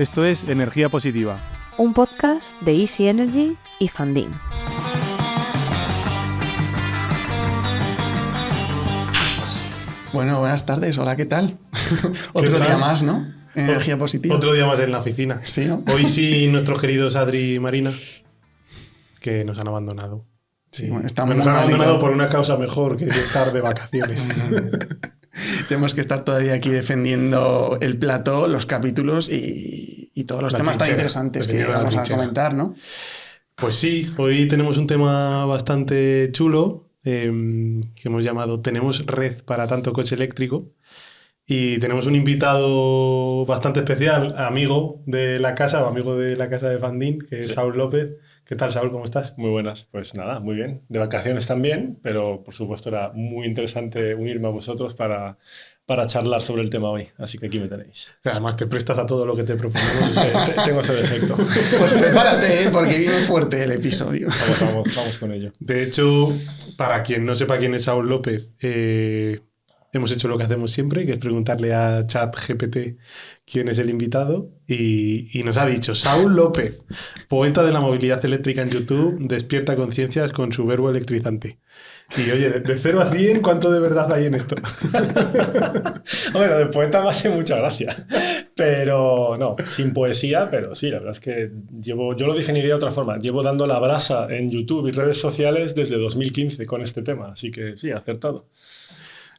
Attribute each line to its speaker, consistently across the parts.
Speaker 1: Esto es Energía Positiva,
Speaker 2: un podcast de Easy Energy y Funding.
Speaker 3: Bueno, buenas tardes. Hola, ¿qué tal? Otro día más, ¿no? Energía positiva.
Speaker 4: Otro día más en la oficina.
Speaker 3: Sí, ¿no?
Speaker 4: Hoy sí, nuestros queridos Adri y Marina, que nos han abandonado.
Speaker 3: Sí, bueno,
Speaker 4: nos han abandonado por una causa mejor que estar de vacaciones.
Speaker 3: Tenemos que estar todavía aquí defendiendo el plató, los capítulos y todos los temas tan interesantes que vamos a comentar, ¿no?
Speaker 4: Pues sí, hoy tenemos un tema bastante chulo que hemos llamado Tenemos red para tanto coche eléctrico. Y tenemos un invitado bastante especial, amigo de la casa de Funding, que es Saúl López. ¿Qué tal, Saúl? ¿Cómo estás?
Speaker 5: Muy buenas. Pues nada, muy bien. De vacaciones también, pero por supuesto era muy interesante unirme a vosotros para charlar sobre el tema hoy. Así que aquí me tenéis.
Speaker 4: Además, te prestas a todo lo que te proponemos.
Speaker 5: Tengo ese defecto.
Speaker 3: Pues prepárate, porque viene fuerte el episodio.
Speaker 5: Vamos con ello.
Speaker 4: De hecho, para quien no sepa quién es Saúl López, hemos hecho lo que hacemos siempre, que es preguntarle a ChatGPT quién es el invitado, y nos ha dicho: Saúl López, poeta de la movilidad eléctrica en YouTube, despierta conciencias con su verbo electrizante. Y oye, de 0 a 100, ¿cuánto de verdad hay en esto?
Speaker 5: Bueno, de poeta me hace mucha gracia. Pero no, sin poesía, pero sí, la verdad es que yo lo definiría de otra forma. Llevo dando la brasa en YouTube y redes sociales desde 2015 con este tema, así que sí, acertado.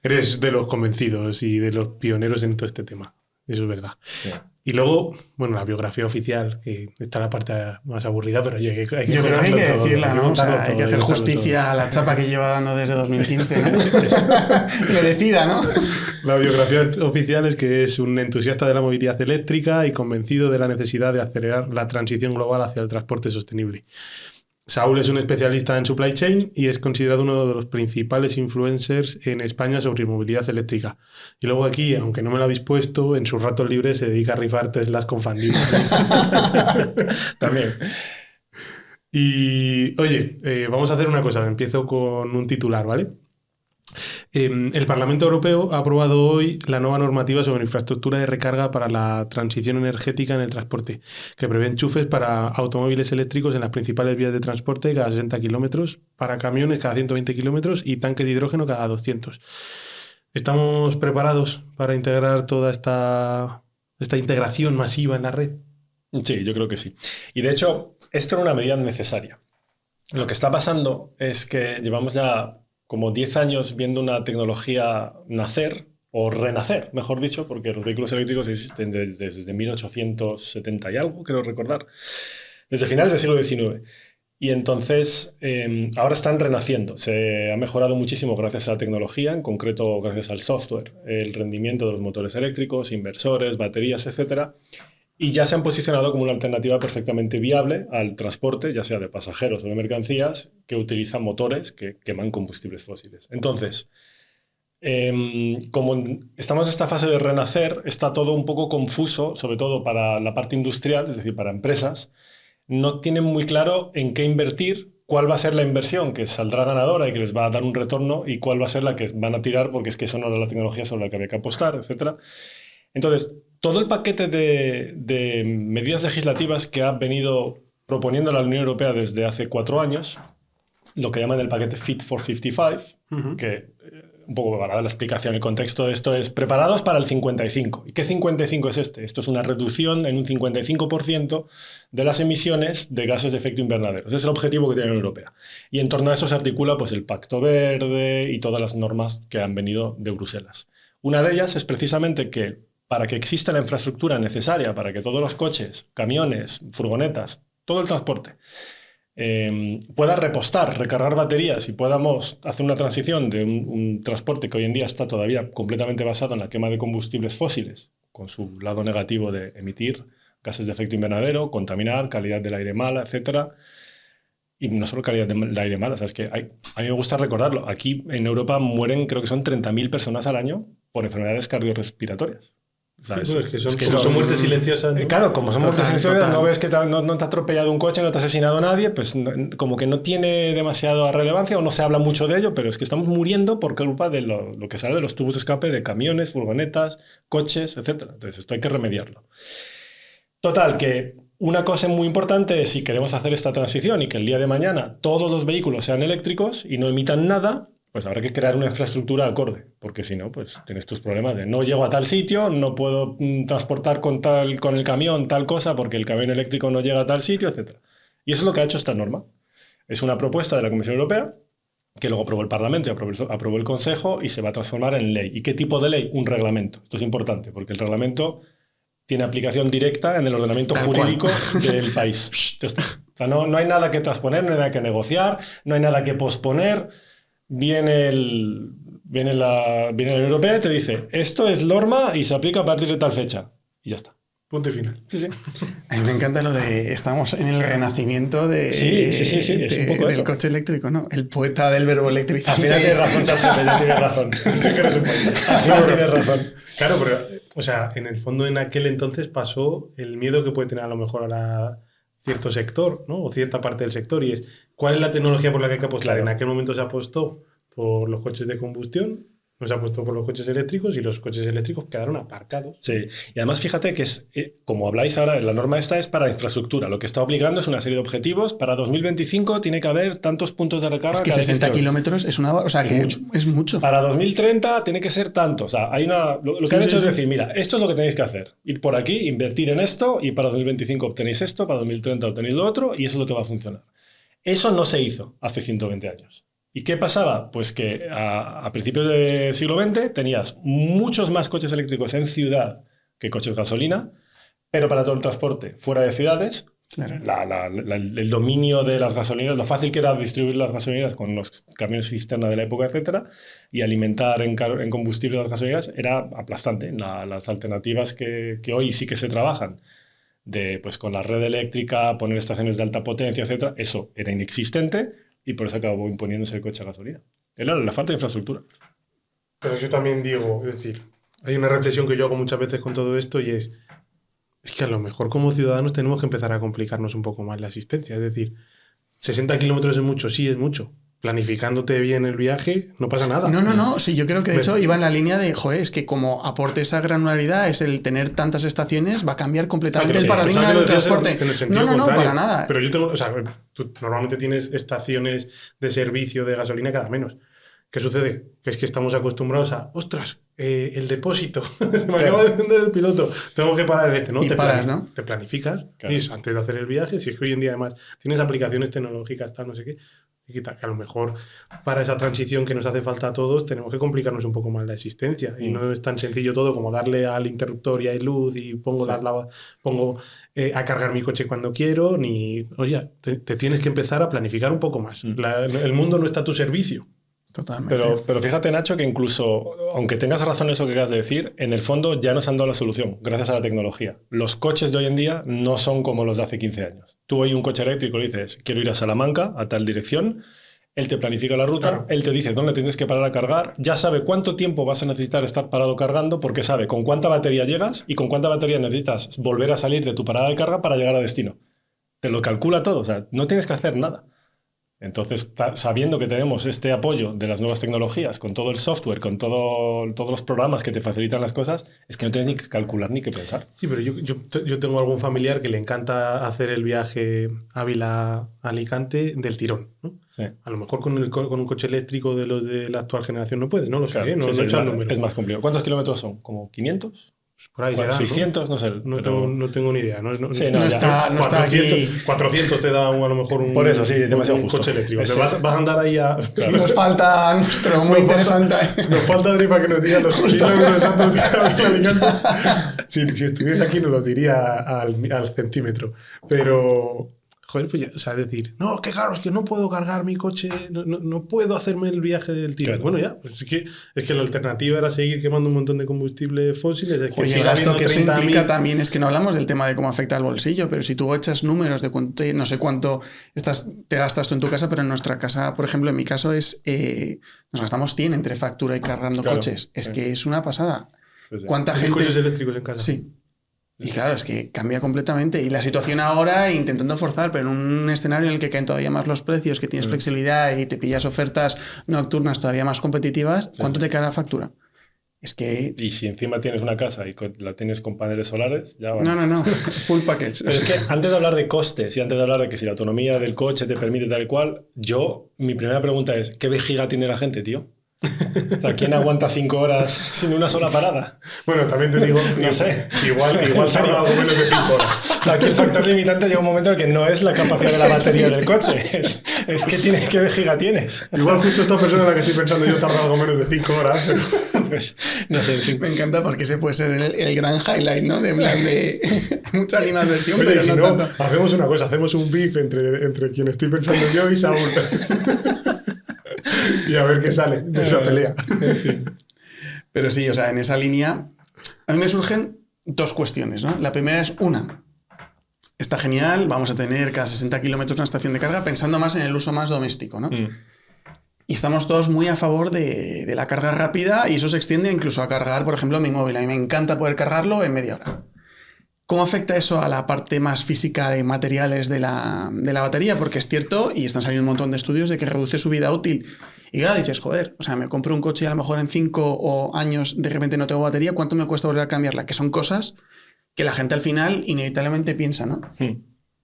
Speaker 4: Eres de los convencidos y de los pioneros en todo este tema. Eso es verdad. Sí. Y luego, bueno, la biografía oficial, que está la parte más aburrida, pero oye, hay que
Speaker 3: yo creo que hay que
Speaker 4: todo,
Speaker 3: decirla, ¿no? O sea, hay que hacer justicia a la chapa que lleva dando desde 2015, ¿no? Merecida, ¿no?
Speaker 4: La biografía oficial es que es un entusiasta de la movilidad eléctrica y convencido de la necesidad de acelerar la transición global hacia el transporte sostenible. Saúl es un especialista en supply chain y es considerado uno de los principales influencers en España sobre movilidad eléctrica. Y luego aquí, aunque no me lo habéis puesto, en sus ratos libres se dedica a rifar Teslas con Funding.
Speaker 5: También.
Speaker 4: Y oye, vamos a hacer una cosa. Empiezo con un titular, ¿vale? El Parlamento Europeo ha aprobado hoy la nueva normativa sobre infraestructura de recarga para la transición energética en el transporte, que prevé enchufes para automóviles eléctricos en las principales vías de transporte cada 60 kilómetros, para camiones cada 120 kilómetros y tanques de hidrógeno cada 200. ¿Estamos preparados para integrar toda esta integración masiva en la red?
Speaker 5: Sí, yo creo que sí. Y de hecho, esto era una medida necesaria. Lo que está pasando es que llevamos ya como 10 años viendo una tecnología nacer, o renacer, mejor dicho, porque los vehículos eléctricos existen desde 1870 y algo, creo recordar, desde finales del siglo XIX. Y entonces ahora están renaciendo. Se ha mejorado muchísimo gracias a la tecnología, en concreto gracias al software, el rendimiento de los motores eléctricos, inversores, baterías, etcétera. Y ya se han posicionado como una alternativa perfectamente viable al transporte, ya sea de pasajeros o de mercancías, que utilizan motores que queman combustibles fósiles. Entonces, como estamos en esta fase de renacer, está todo un poco confuso, sobre todo para la parte industrial, es decir, para empresas. No tienen muy claro en qué invertir, cuál va a ser la inversión que saldrá ganadora y que les va a dar un retorno, y cuál va a ser la que van a tirar porque es que eso no era la tecnología sobre la que había que apostar, etc. Entonces, todo el paquete de medidas legislativas que ha venido proponiendo la Unión Europea desde hace 4 años, lo que llaman el paquete Fit for 55, que un poco para dar la explicación, el contexto de esto es preparados para el 55. ¿Y qué 55 es este? Esto es una reducción en un 55% de las emisiones de gases de efecto invernadero. Ese es el objetivo que tiene la Unión Europea. Y en torno a eso se articula pues, el Pacto Verde y todas las normas que han venido de Bruselas. Una de ellas es precisamente que para que exista la infraestructura necesaria para que todos los coches, camiones, furgonetas, todo el transporte pueda repostar, recargar baterías y podamos hacer una transición de un transporte que hoy en día está todavía completamente basado en la quema de combustibles fósiles, con su lado negativo de emitir gases de efecto invernadero, contaminar, calidad del aire mala, etc. Y no solo calidad del aire mala, ¿sabes? Que a mí me gusta recordarlo. Aquí en Europa mueren, creo que son 30.000 personas al año por enfermedades cardiorrespiratorias.
Speaker 4: ¿Sabes? Sí, pues que son muertes silenciosas, ¿no?
Speaker 5: Claro, como son muertes silenciosas, no ves que no te ha atropellado un coche, no te ha asesinado a nadie, pues como que no tiene demasiada relevancia o no se habla mucho de ello, pero es que estamos muriendo por culpa de lo que sale de los tubos de escape de camiones, furgonetas, coches, etc. Entonces esto hay que remediarlo. Total, que una cosa muy importante es si queremos hacer esta transición y que el día de mañana todos los vehículos sean eléctricos y no emitan nada, pues habrá que crear una infraestructura acorde, porque si no, pues tienes tus problemas de no llego a tal sitio, no puedo transportar con el camión tal cosa porque el camión eléctrico no llega a tal sitio, etc. Y eso es lo que ha hecho esta norma. Es una propuesta de la Comisión Europea que luego aprobó el Parlamento y aprobó el Consejo y se va a transformar en ley. ¿Y qué tipo de ley? Un reglamento. Esto es importante, porque el reglamento tiene aplicación directa en el ordenamiento jurídico del país. O sea, no hay nada que transponer, no hay nada que negociar, no hay nada que posponer. Viene la Unión Europea y te dice, esto es norma y se aplica a partir de tal fecha. Y ya está.
Speaker 4: Punto y final.
Speaker 5: Sí.
Speaker 3: A mí me encanta lo de estamos en el renacimiento
Speaker 5: es un poco
Speaker 3: del
Speaker 5: eso.
Speaker 3: Coche eléctrico, ¿no? El poeta del verbo electrizante.
Speaker 5: Al final tienes razón, Charles, ya tienes razón. Sí que eres un poeta. Al final tienes razón.
Speaker 4: Claro, pero, o sea, en el fondo en aquel entonces pasó el miedo que puede tener a lo mejor ahora cierto sector, ¿no? O cierta parte del sector, y es ¿cuál es la tecnología por la que hay que apostar?
Speaker 5: Claro.
Speaker 4: En aquel momento se apostó por los coches de combustión, no se apostó por los coches eléctricos y los coches eléctricos quedaron aparcados.
Speaker 5: Sí, y además fíjate que es, como habláis ahora, la norma esta es para infraestructura. Lo que está obligando es una serie de objetivos. Para 2025 tiene que haber tantos puntos de recarga.
Speaker 3: Es que 60 kilómetros es una... O sea, que es mucho.
Speaker 5: Para 2030 tiene que ser tanto. O sea, hay lo que han hecho es decir, mira, esto es lo que tenéis que hacer. Ir por aquí, invertir en esto, y para 2025 obtenéis esto, para 2030 obtenéis lo otro, y eso es lo que va a funcionar. Eso no se hizo hace 120 años. ¿Y qué pasaba? Pues que a principios del siglo XX tenías muchos más coches eléctricos en ciudad que coches gasolina, pero para todo el transporte fuera de ciudades, claro, el dominio de las gasolineras, lo fácil que era distribuir las gasolineras con los camiones cisterna de la época, etcétera, y alimentar en combustible las gasolineras era aplastante. Las alternativas que hoy sí que se trabajan, pues con la red eléctrica, poner estaciones de alta potencia, etcétera, eso era inexistente. Y por eso acabó imponiéndose el coche a gasolina. Era la falta de infraestructura.
Speaker 4: Pero yo también digo, es decir, hay una reflexión que yo hago muchas veces con todo esto y es que a lo mejor como ciudadanos tenemos que empezar a complicarnos un poco más la asistencia. Es decir, 60 kilómetros es mucho, sí es mucho. Planificándote bien el viaje, no pasa nada.
Speaker 3: No. Sí, yo creo que de hecho iba en la línea de, joder, es que como aporte esa granularidad, es el tener tantas estaciones, va a cambiar completamente el paradigma del transporte. No, para nada.
Speaker 4: Pero yo tengo, o sea, tú normalmente tienes estaciones de servicio de gasolina cada menos. ¿Qué sucede? Que es que estamos acostumbrados a, ostras, el depósito, se me acaba de encender el piloto, tengo que parar ¿no?
Speaker 3: Y ¿no?
Speaker 4: Te planificas,
Speaker 5: claro,
Speaker 4: antes de hacer el viaje, si es que hoy en día además tienes aplicaciones tecnológicas, tal, no sé qué, que a lo mejor para esa transición que nos hace falta a todos tenemos que complicarnos un poco más la existencia y no es tan sencillo todo como darle al interruptor y hay luz y pongo a cargar mi coche cuando quiero, ni oye, te tienes que empezar a planificar un poco más. El mundo no está a tu servicio.
Speaker 3: Totalmente.
Speaker 5: Pero fíjate, Nacho, que incluso, aunque tengas razón en eso que acabas de decir, en el fondo ya nos han dado la solución, gracias a la tecnología. Los coches de hoy en día no son como los de hace 15 años. Tú hoy un coche eléctrico le dices, quiero ir a Salamanca, a tal dirección, él te planifica la ruta, claro, él te dice dónde tienes que parar a cargar, ya sabe cuánto tiempo vas a necesitar estar parado cargando, porque sabe con cuánta batería llegas y con cuánta batería necesitas volver a salir de tu parada de carga para llegar a destino. Te lo calcula todo, o sea, no tienes que hacer nada. Entonces, sabiendo que tenemos este apoyo de las nuevas tecnologías, con todo el software, con todos los programas que te facilitan las cosas, es que no tienes ni que calcular ni que pensar.
Speaker 4: Sí, pero yo tengo algún familiar que le encanta hacer el viaje Ávila-Alicante del tirón, ¿no?
Speaker 5: Sí.
Speaker 4: A lo mejor con un coche eléctrico de los de la actual generación no puede, no lo sé,
Speaker 5: claro,
Speaker 4: no he echado el número.
Speaker 5: Es más complicado. ¿Cuántos kilómetros son? ¿Como 500?
Speaker 4: Pues por ahí será,
Speaker 5: 600, no sé.
Speaker 4: No tengo ni idea. No
Speaker 3: está
Speaker 4: 400 te da a lo mejor un,
Speaker 5: por eso, sí, demasiado
Speaker 4: un
Speaker 5: justo.
Speaker 4: coche eléctrico. Vas a andar ahí a...
Speaker 3: Claro. Nos falta nuestro, muy interesante.
Speaker 4: Nos falta Adri para que nos diga los kilómetros exactos de Alicante. Si estuviese aquí nos lo diría al centímetro. Pero... Joder, pues ya, o sea, decir, no, qué caro, es que no puedo cargar mi coche, no puedo hacerme el viaje del tiro.
Speaker 5: Claro.
Speaker 4: Bueno, ya, pues es que la alternativa era seguir quemando un montón de combustibles fósiles. Es que
Speaker 3: oye, el gasto que eso implica también es que no hablamos del tema de cómo afecta al bolsillo, pero si tú echas números de cuánto, no sé cuánto te gastas tú en tu casa, pero en nuestra casa, por ejemplo, en mi caso es, nos gastamos 100 entre factura y cargando coches. Es que es una pasada.
Speaker 5: Pues
Speaker 4: ¿Cuánta gente? ¿Coches eléctricos en casa?
Speaker 3: Sí. Y claro, es que cambia completamente. Y la situación ahora, intentando forzar, pero en un escenario en el que caen todavía más los precios, que tienes flexibilidad y te pillas ofertas nocturnas todavía más competitivas, ¿cuánto te cae la factura? Es que...
Speaker 5: Y si encima tienes una casa y la tienes con paneles solares, ya va.
Speaker 3: No. Full package.
Speaker 5: Pero es que antes de hablar de costes y antes de hablar de que si la autonomía del coche te permite tal y cual, mi primera pregunta es, ¿qué vejiga tiene la gente, tío? O sea, ¿quién aguanta 5 horas sin una sola parada?
Speaker 4: Bueno, también te digo,
Speaker 5: No sé.
Speaker 4: igual tarda algo menos de 5 horas.
Speaker 5: O sea, aquí el factor limitante llega un momento en el que no es la capacidad de la batería del coche, es que qué vejiga tienes.
Speaker 4: Igual justo esta persona en la que estoy pensando yo tarda algo menos de 5 horas. Pero...
Speaker 5: Pues, no sé, en fin.
Speaker 3: Me encanta porque ese puede ser el gran highlight, ¿no? De plan de mucha animadversión,
Speaker 4: Oye,
Speaker 3: pero
Speaker 4: si
Speaker 3: no
Speaker 4: no,
Speaker 3: tanto.
Speaker 4: hacemos una cosa, hacemos un beef entre quien estoy pensando yo y Saúl. Y a ver qué sale de esa pelea.
Speaker 5: En fin.
Speaker 3: Pero sí, o sea, en esa línea a mí me surgen 2 cuestiones, ¿no? La primera es está genial, vamos a tener cada 60 kilómetros una estación de carga, pensando más en el uso más doméstico, ¿no? Y estamos todos muy a favor de la carga rápida y eso se extiende incluso a cargar, por ejemplo, mi móvil. A mí me encanta poder cargarlo en media hora. ¿Cómo afecta eso a la parte más física de materiales de la batería? Porque es cierto, y están saliendo un montón de estudios, de que reduce su vida útil. Y claro, dices, joder, o sea, me compro un coche y a lo mejor en 5 años de repente no tengo batería, ¿cuánto me cuesta volver a cambiarla? Que son cosas que la gente al final inevitablemente piensa, ¿no?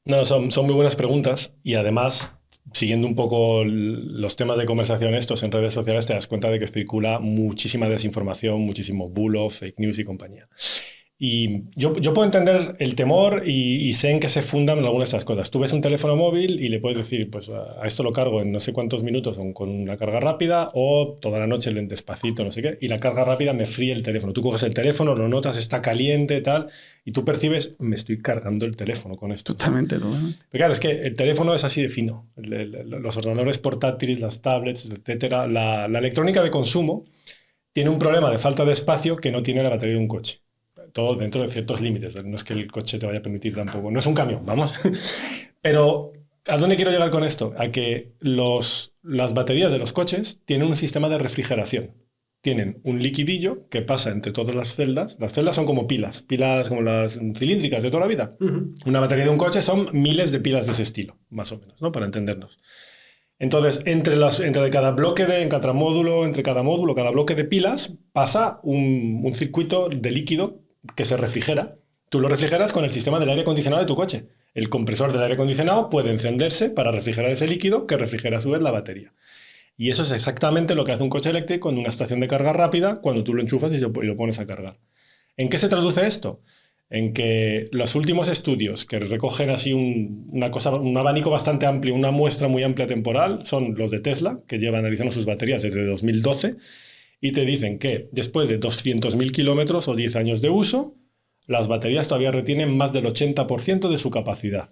Speaker 5: No, son muy buenas preguntas y además, siguiendo un poco los temas de conversación estos en redes sociales, te das cuenta de que circula muchísima desinformación, muchísimo bulo, fake news y compañía. Y yo puedo entender el temor y sé en qué se fundan algunas de estas cosas. Tú ves un teléfono móvil y le puedes decir, pues a esto lo cargo en no sé cuántos minutos con una carga rápida o toda la noche despacito, no sé qué, y la carga rápida me fríe el teléfono. Tú coges el teléfono, lo notas, está caliente, tal, y tú percibes, me estoy cargando el teléfono con esto.
Speaker 3: Totalmente.
Speaker 5: Pero claro, es que el teléfono es así de fino. Los ordenadores portátiles, las tablets, etcétera, la electrónica de consumo tiene un problema de falta de espacio que no tiene la batería de un coche. Todo dentro de ciertos límites. No es que el coche te vaya a permitir tampoco. No es un camión, vamos. Pero, ¿a dónde quiero llegar con esto? A que las baterías de los coches tienen un sistema de refrigeración. Tienen un liquidillo que pasa entre todas las celdas. Las celdas son como pilas como las cilíndricas de toda la vida. Una batería de un coche son miles de pilas de ese estilo, más o menos, ¿no? Para entendernos. Entonces, entre cada bloque cada bloque de pilas, pasa un circuito de líquido que se refrigera. Tú lo refrigeras con el sistema del aire acondicionado de tu coche. El compresor del aire acondicionado puede encenderse para refrigerar ese líquido que refrigera a su vez la batería. Y eso es exactamente lo que hace un coche eléctrico en una estación de carga rápida cuando tú lo enchufas y lo pones a cargar. ¿En qué se traduce esto? En que los últimos estudios que recogen así un abanico bastante amplio, una muestra muy amplia temporal, son los de Tesla, que llevan analizando sus baterías desde 2012, y te dicen que después de 200.000 kilómetros o 10 años de uso, las baterías todavía retienen más del 80% de su capacidad.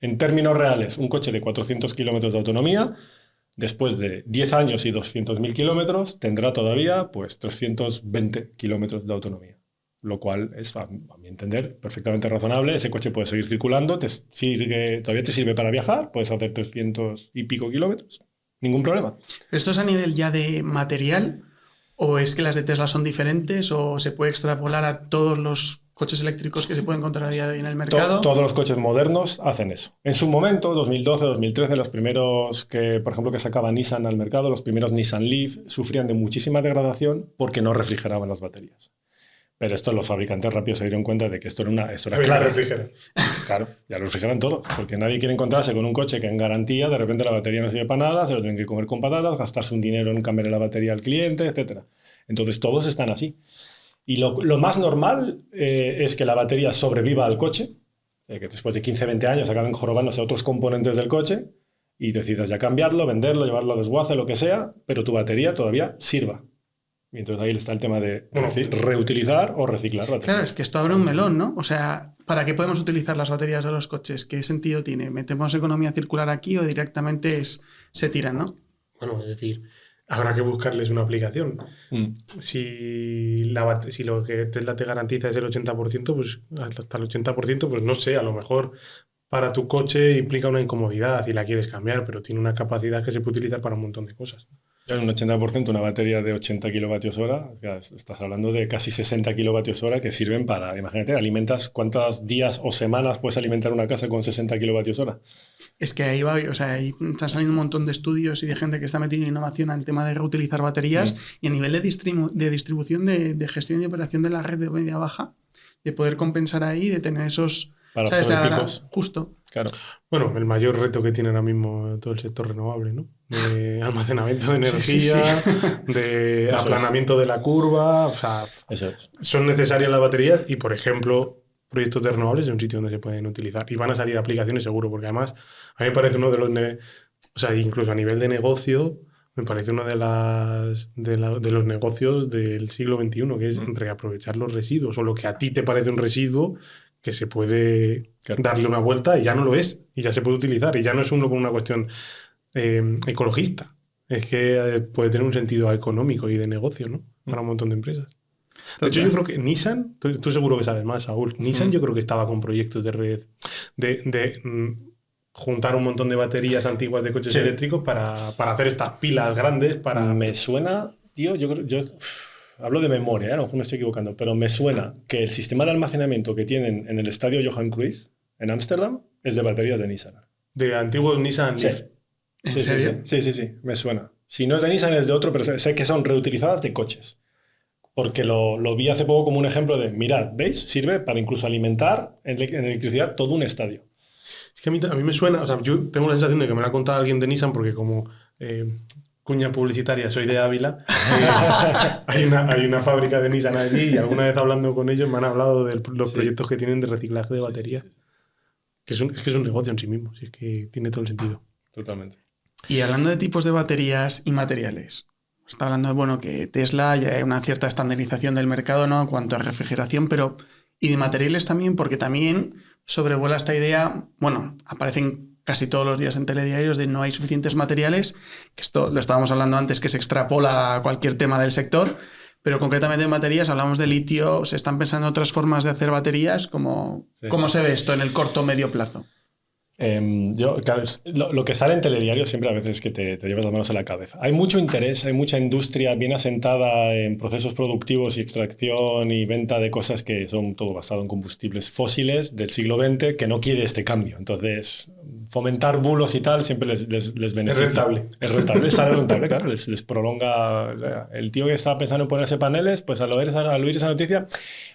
Speaker 5: En términos reales, un coche de 400 kilómetros de autonomía, después de 10 años y 200.000 kilómetros, tendrá todavía pues 320 kilómetros de autonomía. Lo cual es, a mi entender, perfectamente razonable. Ese coche puede seguir circulando, todavía te sirve para viajar, puedes hacer 300 y pico kilómetros, ningún problema.
Speaker 3: ¿Esto es a nivel ya de material o es que las de Tesla son diferentes o se puede extrapolar a todos los coches eléctricos que se pueden encontrar a día de hoy en el mercado?
Speaker 5: Todos los coches modernos hacen eso. En su momento, 2012, 2013, los primeros por ejemplo, que sacaba Nissan al mercado, los primeros Nissan Leaf, sufrían de muchísima degradación porque no refrigeraban las baterías. Pero esto los fabricantes rápido se dieron cuenta de que esto era
Speaker 4: la refrigeran.
Speaker 5: Claro, ya lo refrigeran todo, porque nadie quiere encontrarse con un coche que en garantía de repente la batería no sirve para nada, se lo tienen que comer con patatas, gastarse un dinero en cambiar la batería al cliente, etc. Entonces todos están así. Y lo más normal es que la batería sobreviva al coche, que después de 15-20 años acaben jorobándose otros componentes del coche y decidas ya cambiarlo, venderlo, llevarlo a desguace, lo que sea, pero tu batería todavía sirva. Y entonces ahí está el tema de reutilizar o reciclar baterías.
Speaker 3: Claro, es que esto abre un melón, ¿no? O sea, ¿para qué podemos utilizar las baterías de los coches? ¿Qué sentido tiene? ¿Metemos economía circular aquí o directamente se tiran, no?
Speaker 4: Bueno, es decir, habrá que buscarles una aplicación. Si lo que Tesla te garantiza es el 80%, pues hasta el 80%, pues no sé, a lo mejor para tu coche implica una incomodidad y la quieres cambiar, pero tiene una capacidad que se puede utilizar para un montón de cosas.
Speaker 5: En un 80% una batería de 80 kilovatios hora, estás hablando de casi 60 kilovatios hora que sirven para, imagínate, alimentas cuántos días o semanas puedes alimentar una casa con 60 kilovatios hora.
Speaker 3: Es que ahí va, o sea, ahí están saliendo un montón de estudios y de gente que está metiendo innovación al tema de reutilizar baterías y a nivel de distribución, de gestión y operación de la red de media baja, de poder compensar ahí, de tener esos...
Speaker 5: Para
Speaker 3: ¿sabes?
Speaker 5: absorber picos.
Speaker 3: Justo.
Speaker 5: Claro.
Speaker 4: Bueno, el mayor reto que tiene ahora mismo todo el sector renovable, ¿no? De almacenamiento de energía, de
Speaker 5: Eso
Speaker 4: aplanamiento de la curva, o sea,
Speaker 5: Eso es.
Speaker 4: son necesarias las baterías y, por ejemplo, proyectos de renovables es un sitio donde se pueden utilizar y van a salir aplicaciones seguro, porque además a mí me parece uno de los, o sea, incluso a nivel de negocio, me parece uno de los negocios del siglo XXI, que es reaprovechar los residuos o lo que a ti te parece un residuo que se puede darle una vuelta y ya no lo es, y ya se puede utilizar, y ya no es solo una cuestión ecologista, es que puede tener un sentido económico y de negocio, ¿no? Para un montón de empresas. De hecho, yo creo que Nissan, tú seguro que sabes más, Saúl, Nissan yo creo que estaba con proyectos de red, de juntar un montón de baterías antiguas de coches eléctricos para hacer estas pilas grandes para...
Speaker 5: Me suena, tío, yo hablo de memoria, a lo mejor me estoy equivocando, pero me suena que el sistema de almacenamiento que tienen en el estadio Johan Cruyff, en Ámsterdam, es de baterías de Nissan.
Speaker 4: De antiguos Nissan
Speaker 5: Sí.
Speaker 4: Leaf.
Speaker 3: ¿En serio?
Speaker 5: Sí, me suena. Si no es de Nissan, es de otro, pero sé que son reutilizadas de coches. Porque lo vi hace poco como un ejemplo de, mirad, ¿veis? Sirve para incluso alimentar en electricidad todo un estadio.
Speaker 4: Es que a mí me suena, o sea, yo tengo la sensación de que me lo ha contado alguien de Nissan porque como cuña publicitaria soy de Ávila, hay una fábrica de Nissan allí y alguna vez hablando con ellos me han hablado de los proyectos que tienen de reciclaje de baterías. Que es que es un negocio en sí mismo, si es que tiene todo el sentido.
Speaker 5: Totalmente.
Speaker 3: Y hablando de tipos de baterías y materiales, está hablando de, bueno, que Tesla ya hay una cierta estandarización del mercado, ¿no? En cuanto a refrigeración, pero y de materiales también, porque también sobrevuela esta idea, bueno, aparecen casi todos los días en telediarios de no hay suficientes materiales, que esto lo estábamos hablando antes, que se extrapola a cualquier tema del sector, pero concretamente en baterías hablamos de litio, se están pensando otras formas de hacer baterías, ¿cómo se ve esto en el corto o medio plazo?
Speaker 5: Claro, lo que sale en telediario siempre a veces es que te llevas las manos a la cabeza. Hay mucho interés, hay mucha industria bien asentada en procesos productivos y extracción y venta de cosas que son todo basado en combustibles fósiles del siglo XX que no quiere este cambio. Entonces, fomentar bulos y tal siempre les beneficia.
Speaker 4: Es rentable.
Speaker 5: Es rentable, sale rentable, claro. Les prolonga. El tío que estaba pensando en ponerse paneles, pues al oír esa noticia,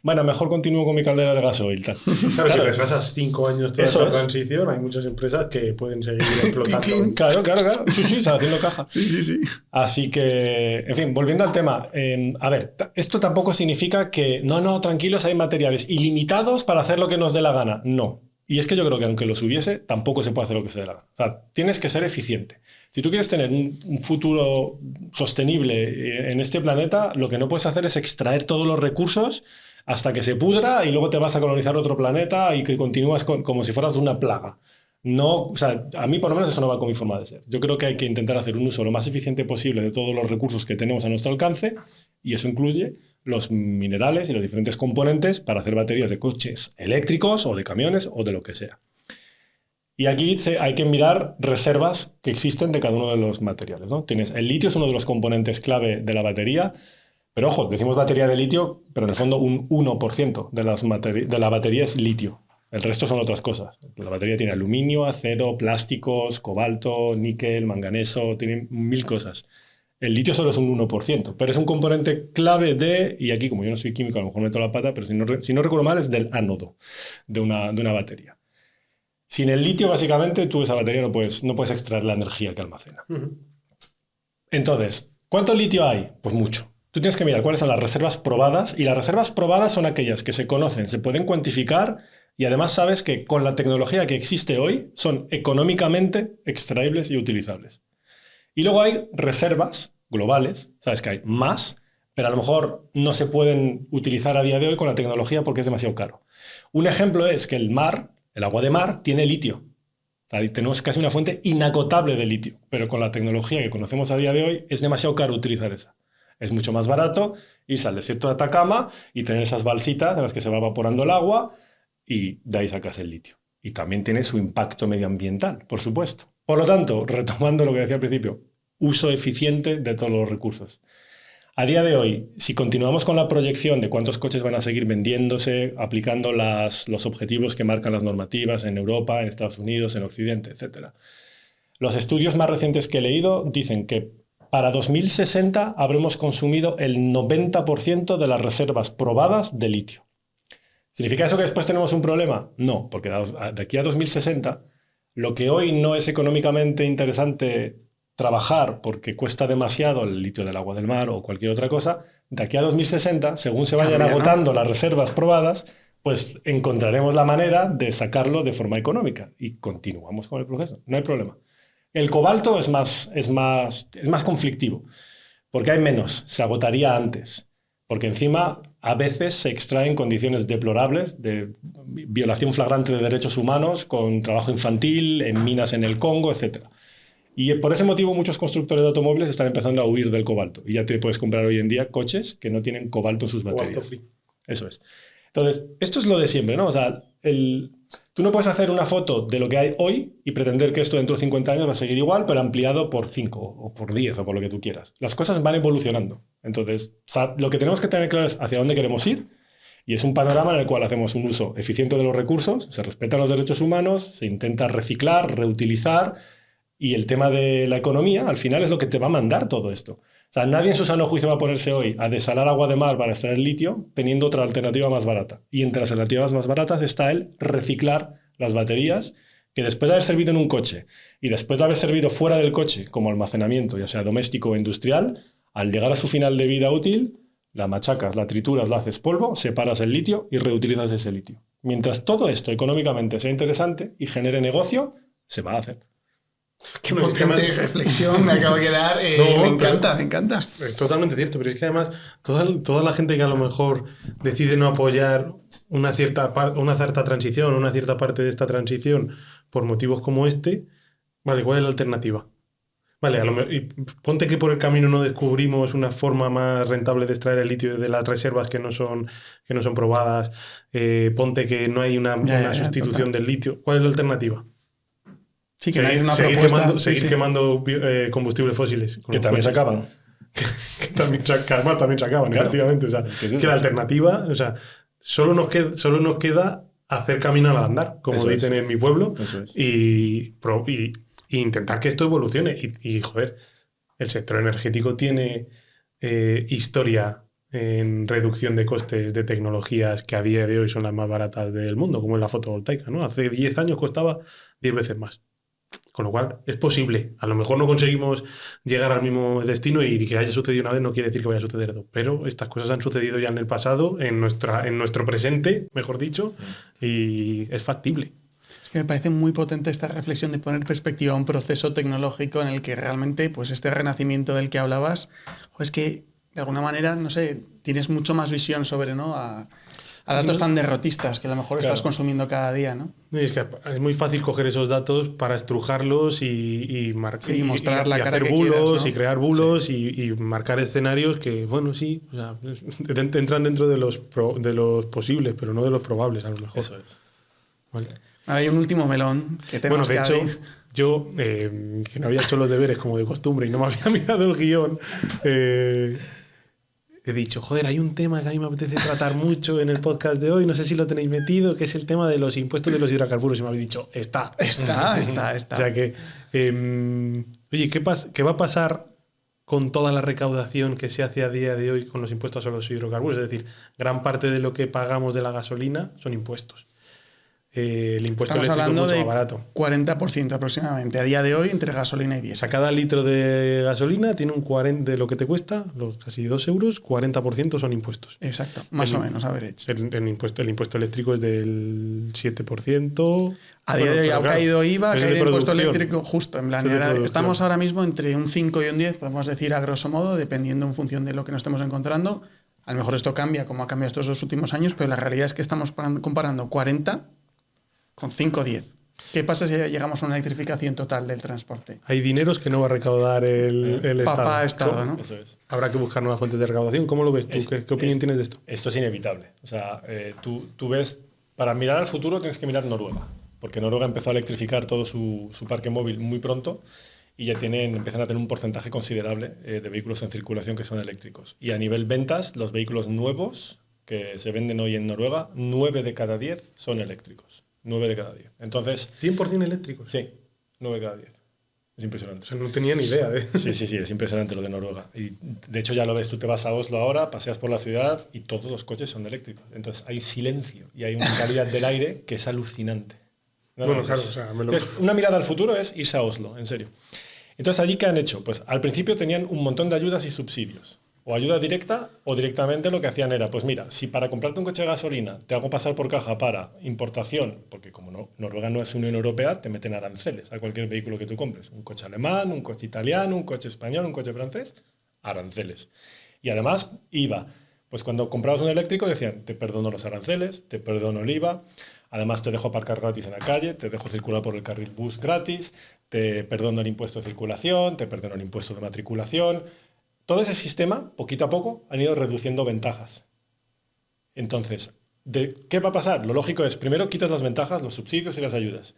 Speaker 5: bueno, mejor continúo con mi caldera de gasoil. Tal.
Speaker 4: Claro, si retrasas 5 años toda esta transición, hay muchas empresas que pueden seguir explotando.
Speaker 5: Claro. Sí, están haciendo caja.
Speaker 3: Sí.
Speaker 5: Así que, en fin, volviendo al tema. A ver, esto tampoco significa que, no, tranquilos, hay materiales ilimitados para hacer lo que nos dé la gana. No. Y es que yo creo que aunque los hubiese, tampoco se puede hacer lo que se dé la gana. O sea, tienes que ser eficiente. Si tú quieres tener un futuro sostenible en este planeta, lo que no puedes hacer es extraer todos los recursos hasta que se pudra y luego te vas a colonizar otro planeta y que continúas como si fueras una plaga. No, o sea, a mí por lo menos eso no va con mi forma de ser. Yo creo que hay que intentar hacer un uso lo más eficiente posible de todos los recursos que tenemos a nuestro alcance y eso incluye los minerales y los diferentes componentes para hacer baterías de coches eléctricos o de camiones o de lo que sea. Y aquí hay que mirar reservas que existen de cada uno de los materiales, ¿no? El litio es uno de los componentes clave de la batería, pero ojo, decimos batería de litio, pero en el fondo un 1% de la batería es litio. El resto son otras cosas. La batería tiene aluminio, acero, plásticos, cobalto, níquel, manganeso, tiene 1000 cosas. El litio solo es un 1%, pero es un componente clave y aquí como yo no soy químico, a lo mejor meto la pata, pero si no recuerdo mal es del ánodo de una batería. Sin el litio, básicamente, tú esa batería no puedes extraer la energía que almacena. Entonces, ¿cuánto litio hay? Pues mucho. Tú tienes que mirar cuáles son las reservas probadas, y las reservas probadas son aquellas que se conocen, se pueden cuantificar, y además sabes que con la tecnología que existe hoy son económicamente extraíbles y utilizables. Y luego hay reservas globales, sabes que hay más, pero a lo mejor no se pueden utilizar a día de hoy con la tecnología porque es demasiado caro. Un ejemplo es que el agua de mar, tiene litio. Tenemos casi una fuente inagotable de litio, pero con la tecnología que conocemos a día de hoy es demasiado caro utilizar esa. Es mucho más barato irse al desierto de Atacama y tener esas balsitas en las que se va evaporando el agua y de ahí sacas el litio. Y también tiene su impacto medioambiental, por supuesto. Por lo tanto, retomando lo que decía al principio, uso eficiente de todos los recursos. A día de hoy, si continuamos con la proyección de cuántos coches van a seguir vendiéndose, aplicando los objetivos que marcan las normativas en Europa, en Estados Unidos, en Occidente, etc. Los estudios más recientes que he leído dicen que para 2060 habremos consumido el 90% de las reservas probadas de litio. ¿Significa eso que después tenemos un problema? No, porque de aquí a 2060, lo que hoy no es económicamente interesante trabajar porque cuesta demasiado el litio del agua del mar o cualquier otra cosa, de aquí a 2060, según se vayan agotando las reservas probadas, pues encontraremos la manera de sacarlo de forma económica y continuamos con el proceso. No hay problema. El cobalto es más conflictivo, porque hay menos, se agotaría antes, porque encima a veces se extrae en condiciones deplorables de violación flagrante de derechos humanos, con trabajo infantil, en minas en el Congo, etc. Y por ese motivo muchos constructores de automóviles están empezando a huir del cobalto. Y ya te puedes comprar hoy en día coches que no tienen cobalto en sus baterías. Eso es. Entonces, esto es lo de siempre, ¿no? O sea, tú no puedes hacer una foto de lo que hay hoy y pretender que esto dentro de 50 años va a seguir igual, pero ampliado por 5 o por 10 o por lo que tú quieras. Las cosas van evolucionando. Entonces, lo que tenemos que tener claro es hacia dónde queremos ir. Y es un panorama en el cual hacemos un uso eficiente de los recursos, se respetan los derechos humanos, se intenta reciclar, reutilizar. Y el tema de la economía, al final, es lo que te va a mandar todo esto. O sea, nadie en su sano juicio va a ponerse hoy a desalar agua de mar para extraer litio teniendo otra alternativa más barata. Y entre las alternativas más baratas está el reciclar las baterías que después de haber servido en un coche y después de haber servido fuera del coche como almacenamiento, ya sea doméstico o industrial, al llegar a su final de vida útil, la machacas, la trituras, la haces polvo, separas el litio y reutilizas ese litio. Mientras todo esto económicamente sea interesante y genere negocio, se va a hacer.
Speaker 3: Qué potente reflexión me acaba de quedar. Me encanta.
Speaker 4: Es totalmente cierto, pero es que además toda la gente que a lo mejor decide no apoyar una cierta transición, una cierta parte de esta transición por motivos como este, vale, ¿cuál es la alternativa? Vale, y ponte que por el camino no descubrimos una forma más rentable de extraer el litio de las reservas que no son probadas, ponte que no hay una sustitución del litio. ¿Cuál es la alternativa?
Speaker 3: Sí, que no hay una propuesta.
Speaker 4: Seguir quemando combustibles fósiles.
Speaker 5: Que también se acaban.
Speaker 4: que además también se acaban, claro. Efectivamente. O sea, que la alternativa, o sea, solo nos queda hacer camino al andar, como dicen en mi pueblo, y intentar que esto evolucione. Y joder, el sector energético tiene historia en reducción de costes de tecnologías que a día de hoy son las más baratas del mundo, como es la fotovoltaica, ¿no? Hace 10 años costaba 10 veces más. Con lo cual, es posible. A lo mejor no conseguimos llegar al mismo destino y que haya sucedido una vez no quiere decir que vaya a suceder dos. Pero estas cosas han sucedido ya en el pasado, en nuestro presente, mejor dicho, y es factible.
Speaker 3: Es que me parece muy potente esta reflexión de poner perspectiva a un proceso tecnológico en el que realmente pues este renacimiento del que hablabas, es que de alguna manera, no sé, tienes mucho más visión sobre, ¿no? A datos tan derrotistas que a lo mejor estás consumiendo cada día, ¿no?
Speaker 4: Es que es muy fácil coger esos datos para estrujarlos y
Speaker 3: mostrar la cara
Speaker 4: hacer
Speaker 3: que
Speaker 4: bulos,
Speaker 3: quieras, ¿no?
Speaker 4: y crear bulos y marcar escenarios que, bueno, sí, o sea, entran dentro de los posibles, pero no de los probables, a lo mejor.
Speaker 5: Eso es.
Speaker 4: Vale.
Speaker 3: Hay un último melón que tenemos
Speaker 4: de hecho,
Speaker 3: abrir.
Speaker 4: yo, que no había hecho los deberes como de costumbre y no me había mirado el guión, he dicho, joder, hay un tema que a mí me apetece tratar mucho en el podcast de hoy, no sé si lo tenéis metido, que es el tema de los impuestos de los hidrocarburos. Y me habéis dicho, está.
Speaker 3: O
Speaker 4: sea que, oye, ¿qué va a pasar con toda la recaudación que se hace a día de hoy con los impuestos a los hidrocarburos? Es decir, gran parte de lo que pagamos de la gasolina son impuestos. El impuesto
Speaker 3: Estamos
Speaker 4: eléctrico
Speaker 3: hablando
Speaker 4: es mucho
Speaker 3: de
Speaker 4: más barato.
Speaker 3: 40% aproximadamente a día de hoy entre gasolina y
Speaker 4: O
Speaker 3: diésel.
Speaker 4: sea, cada litro de gasolina tiene un 40% de lo que te cuesta, casi 2 euros, 40% son impuestos.
Speaker 3: Exacto, más o menos, average.
Speaker 4: El impuesto eléctrico es del 7%.
Speaker 3: A día de hoy ha caído IVA, ha caído impuesto eléctrico, justo. En plan, estamos ahora mismo entre un 5 y un 10, podemos decir a grosso modo, dependiendo en función de lo que nos estemos encontrando. A lo mejor esto cambia, como ha cambiado estos 2 últimos años, pero la realidad es que estamos comparando 40 con 5 o 10. ¿Qué pasa si llegamos a una electrificación total del transporte?
Speaker 4: Hay dineros que no va a recaudar el
Speaker 3: Estado, ¿no?
Speaker 5: Eso es.
Speaker 4: Habrá que buscar nuevas fuentes de recaudación. ¿Cómo lo ves tú? ¿Qué opinión tienes de esto?
Speaker 5: Esto es inevitable. O sea, tú ves, para mirar al futuro tienes que mirar Noruega, porque Noruega empezó a electrificar todo su parque móvil muy pronto y ya empiezan a tener un porcentaje considerable de vehículos en circulación que son eléctricos. Y a nivel ventas, los vehículos nuevos que se venden hoy en Noruega, 9 de cada 10 son eléctricos. 9 de cada 10. Entonces,
Speaker 4: ¿100% eléctricos?
Speaker 5: sí, 9 de cada 10. Es impresionante.
Speaker 4: O sea, no tenía ni idea de...
Speaker 5: Sí, es impresionante lo de Noruega. Y de hecho ya lo ves, tú te vas a Oslo ahora, paseas por la ciudad y todos los coches son eléctricos. Entonces hay silencio y hay una calidad del aire que es alucinante.
Speaker 4: Bueno, claro, o sea,
Speaker 5: Entonces, una mirada al futuro es irse a Oslo, en serio. Entonces, ¿allí qué han hecho? Pues al principio tenían un montón de ayudas y subsidios. O ayuda directa o directamente lo que hacían era, pues mira, si para comprarte un coche de gasolina te hago pasar por caja para importación, porque como no, Noruega no es Unión Europea, te meten aranceles a cualquier vehículo que tú compres. Un coche alemán, un coche italiano, un coche español, un coche francés, aranceles. Y además IVA. Pues cuando comprabas un eléctrico decían, te perdono los aranceles, te perdono el IVA, además te dejo aparcar gratis en la calle, te dejo circular por el carril bus gratis, te perdono el impuesto de circulación, te perdono el impuesto de matriculación. Todo ese sistema, poquito a poco, han ido reduciendo ventajas. Entonces, ¿qué va a pasar? Lo lógico es, primero quitas las ventajas, los subsidios y las ayudas.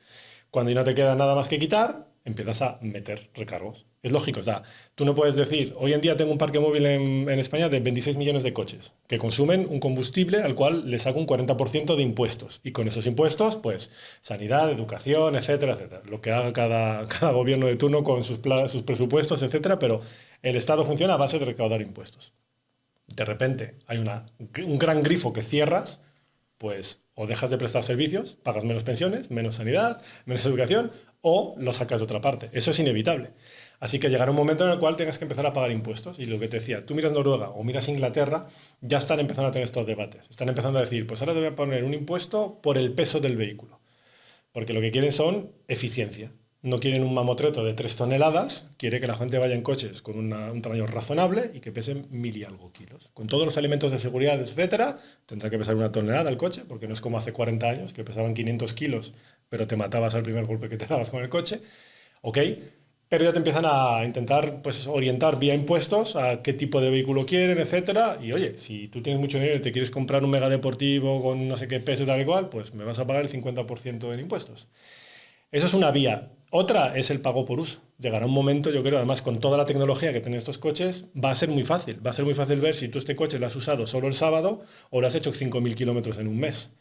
Speaker 5: Cuando ya no te queda nada más que quitar, empiezas a meter recargos. Es lógico, o sea, tú no puedes decir, hoy en día tengo un parque móvil en España de 26 millones de coches que consumen un combustible al cual le saco un 40% de impuestos. Y con esos impuestos, pues, sanidad, educación, etcétera, etcétera. Lo que haga cada gobierno de turno con sus presupuestos, etcétera, pero el Estado funciona a base de recaudar impuestos. De repente hay un gran grifo que cierras, pues o dejas de prestar servicios, pagas menos pensiones, menos sanidad, menos educación, o lo sacas de otra parte. Eso es inevitable. Así que llegará un momento en el cual tengas que empezar a pagar impuestos. Y lo que te decía, tú miras Noruega o miras Inglaterra, ya están empezando a tener estos debates. Están empezando a decir, pues ahora te voy a poner un impuesto por el peso del vehículo. Porque lo que quieren son eficiencia. No quieren un mamotreto de 3 toneladas, quiere que la gente vaya en coches con un tamaño razonable y que pesen 1000 y algo kilos. Con todos los elementos de seguridad, etcétera, tendrá que pesar 1 tonelada el coche, porque no es como hace 40 años, que pesaban 500 kilos, pero te matabas al primer golpe que te dabas con el coche. Ok, pero ya te empiezan a intentar pues, orientar vía impuestos a qué tipo de vehículo quieren, etcétera. Y oye, si tú tienes mucho dinero y te quieres comprar un megadeportivo con no sé qué peso y tal y cual, pues me vas a pagar el 50% en impuestos. Eso es una vía. Otra es el pago por uso. Llegará un momento, yo creo, además con toda la tecnología que tienen estos coches, va a ser muy fácil. Va a ser muy fácil ver si tú este coche lo has usado solo el sábado o lo has hecho 5.000 kilómetros en un mes.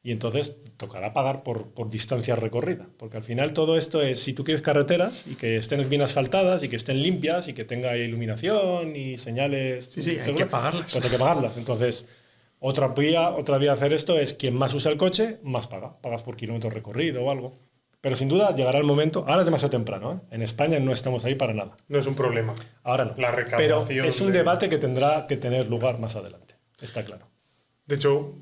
Speaker 5: Y entonces tocará pagar por distancia recorrida. Porque al final todo esto es, si tú quieres carreteras y que estén bien asfaltadas y que estén limpias y que tenga iluminación y señales...
Speaker 3: Sí, hay que pagarlas.
Speaker 5: Pues hay que pagarlas. Entonces, otra vía de hacer esto es quien más usa el coche, más paga. Pagas por kilómetro recorrido o algo. Pero sin duda llegará el momento, ahora es demasiado temprano, ¿eh? En España no estamos ahí para nada.
Speaker 4: No es un problema.
Speaker 5: Ahora no.
Speaker 4: La recaudación.
Speaker 5: Pero es un debate que tendrá que tener lugar más adelante, está claro.
Speaker 4: De hecho,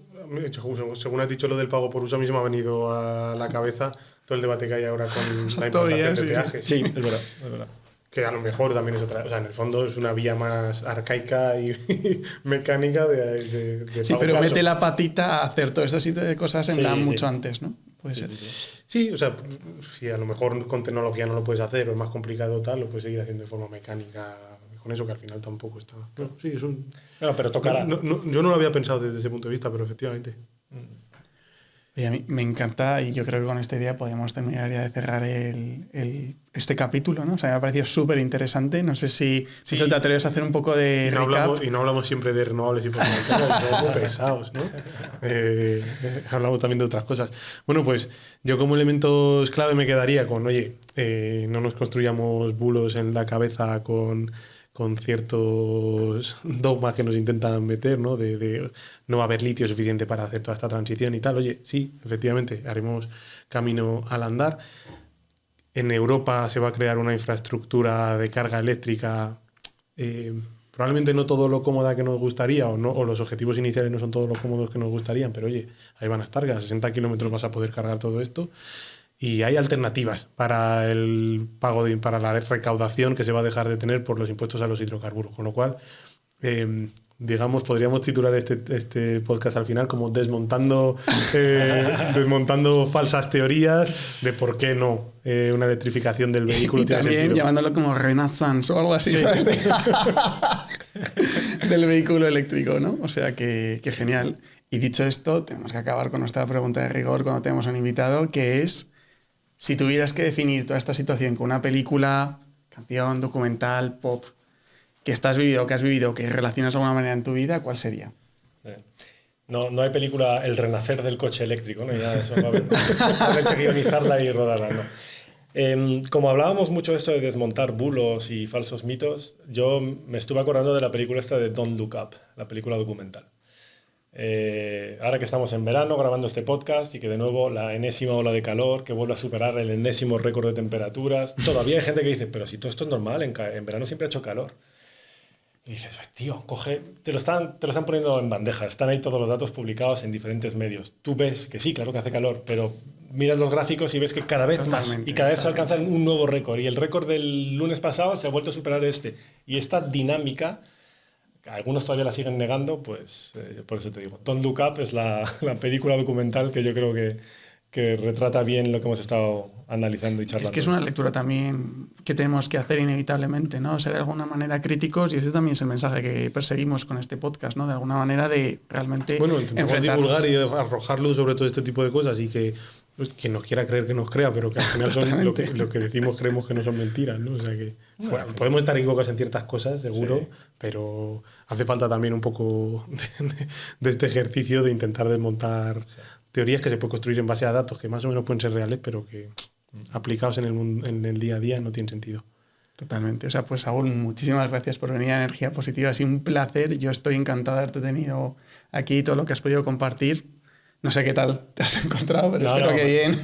Speaker 4: según has dicho lo del pago por uso, a mí se me ha venido a la cabeza todo el debate que hay ahora con la implantación de peajes.
Speaker 5: Sí, es verdad, es verdad.
Speaker 4: Que a lo mejor también es otra... O sea, en el fondo es una vía más arcaica y mecánica de
Speaker 3: sí,
Speaker 4: pago
Speaker 3: pero
Speaker 4: por
Speaker 3: mete
Speaker 4: uso.
Speaker 3: la patita a hacer todo este tipo de cosas en plan
Speaker 5: sí.
Speaker 3: mucho antes, ¿no? Puede ser.
Speaker 4: Sí, o sea, si a lo mejor con tecnología no lo puedes hacer o es más complicado tal, lo puedes seguir haciendo de forma mecánica con eso, que al final tampoco está... Claro, sí, es un...
Speaker 5: No, pero tocará.
Speaker 4: yo no lo había pensado desde ese punto de vista, pero efectivamente.
Speaker 3: Oye, a mí me encanta y yo creo que con esta idea podemos terminar ya de cerrar este capítulo, ¿no? O sea, me ha parecido súper interesante. No sé si te atreves a hacer un poco de recap.
Speaker 4: Y no hablamos siempre de renovables y fotovoltaicas, somos muy pesados, ¿no? Hablamos también de otras cosas. Bueno, pues yo como elementos clave me quedaría con, oye, no nos construyamos bulos en la cabeza con ciertos dogmas que nos intentan meter, ¿no? De no va a haber litio suficiente para hacer toda esta transición y tal. Oye, sí, efectivamente, haremos camino al andar. En Europa se va a crear una infraestructura de carga eléctrica, probablemente no todo lo cómoda que nos gustaría, o los objetivos iniciales no son todos los cómodos que nos gustarían, pero oye, ahí van a estar, que a 60 kilómetros vas a poder cargar todo esto. Y hay alternativas para el pago, para la recaudación que se va a dejar de tener por los impuestos a los hidrocarburos. Con lo cual, digamos, podríamos titular este podcast al final como desmontando falsas teorías de por qué no una electrificación del vehículo.
Speaker 3: Y
Speaker 4: tiene
Speaker 3: también
Speaker 4: sentido.
Speaker 3: llamándolo como Renaissance o algo así,
Speaker 5: Sí.
Speaker 3: ¿sabes? Del vehículo eléctrico, ¿no? O sea, que genial. Y dicho esto, tenemos que acabar con nuestra pregunta de rigor cuando tenemos a un invitado, que es... Si tuvieras que definir toda esta situación con una película canción, documental, pop, que has vivido, que relacionas de alguna manera en tu vida, ¿cuál sería?
Speaker 5: No hay película El renacer del coche eléctrico, ¿no? Ya eso va a haber que guionizarla y rodarla, ¿no? Como hablábamos mucho de esto de desmontar bulos y falsos mitos, yo me estuve acordando de la película esta de Don't Look Up, la película documental. Ahora que estamos en verano grabando este podcast y que de nuevo la enésima ola de calor que vuelve a superar el enésimo récord de temperaturas, todavía hay gente que dice, pero si todo esto es normal, en verano siempre ha hecho calor. Y dices, tío, te lo están poniendo en bandeja, están ahí todos los datos publicados en diferentes medios. Tú ves que sí, claro que hace calor, pero miras los gráficos y ves que cada vez más y cada vez se alcanza un nuevo récord. Y el récord del lunes pasado se ha vuelto a superar este. Y esta dinámica, algunos todavía la siguen negando, pues por eso te digo. Don't Look Up es la película documental que yo creo que retrata bien lo que hemos estado analizando y charlando.
Speaker 3: Es que es una lectura también que tenemos que hacer inevitablemente, ¿no? Ser de alguna manera críticos, y ese también es el mensaje que perseguimos con este podcast, ¿no? De alguna manera de realmente
Speaker 4: intentamos divulgar y arrojar luz sobre todo este tipo de cosas y que quien nos quiera creer que nos crea, pero que al final son lo que decimos creemos que no son mentiras, ¿no? O sea que podemos estar equivocados en ciertas cosas, seguro, sí, pero hace falta también un poco de este ejercicio de intentar desmontar teorías que se pueden construir en base a datos que más o menos pueden ser reales, pero que aplicados en el día a día no tienen sentido.
Speaker 3: Totalmente. O sea, pues Saúl, muchísimas gracias por venir a Energía Positiva. Ha sido un placer. Yo estoy encantado de haberte tenido aquí, todo lo que has podido compartir. No sé qué tal te has encontrado, pero espero que bien.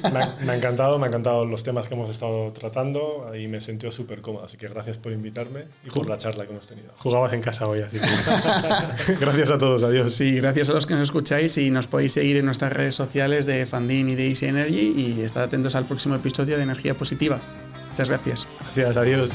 Speaker 5: Me ha encantado los temas que hemos estado tratando y me he sentido súper cómodo. Así que gracias por invitarme y por la charla que hemos tenido.
Speaker 4: Jugabas en casa hoy, así que gracias a todos, adiós.
Speaker 3: Sí, gracias a los que nos escucháis y nos podéis seguir en nuestras redes sociales de Funding y de Easy Energy y estad atentos al próximo episodio de Energía Positiva. Muchas gracias.
Speaker 4: Gracias, adiós.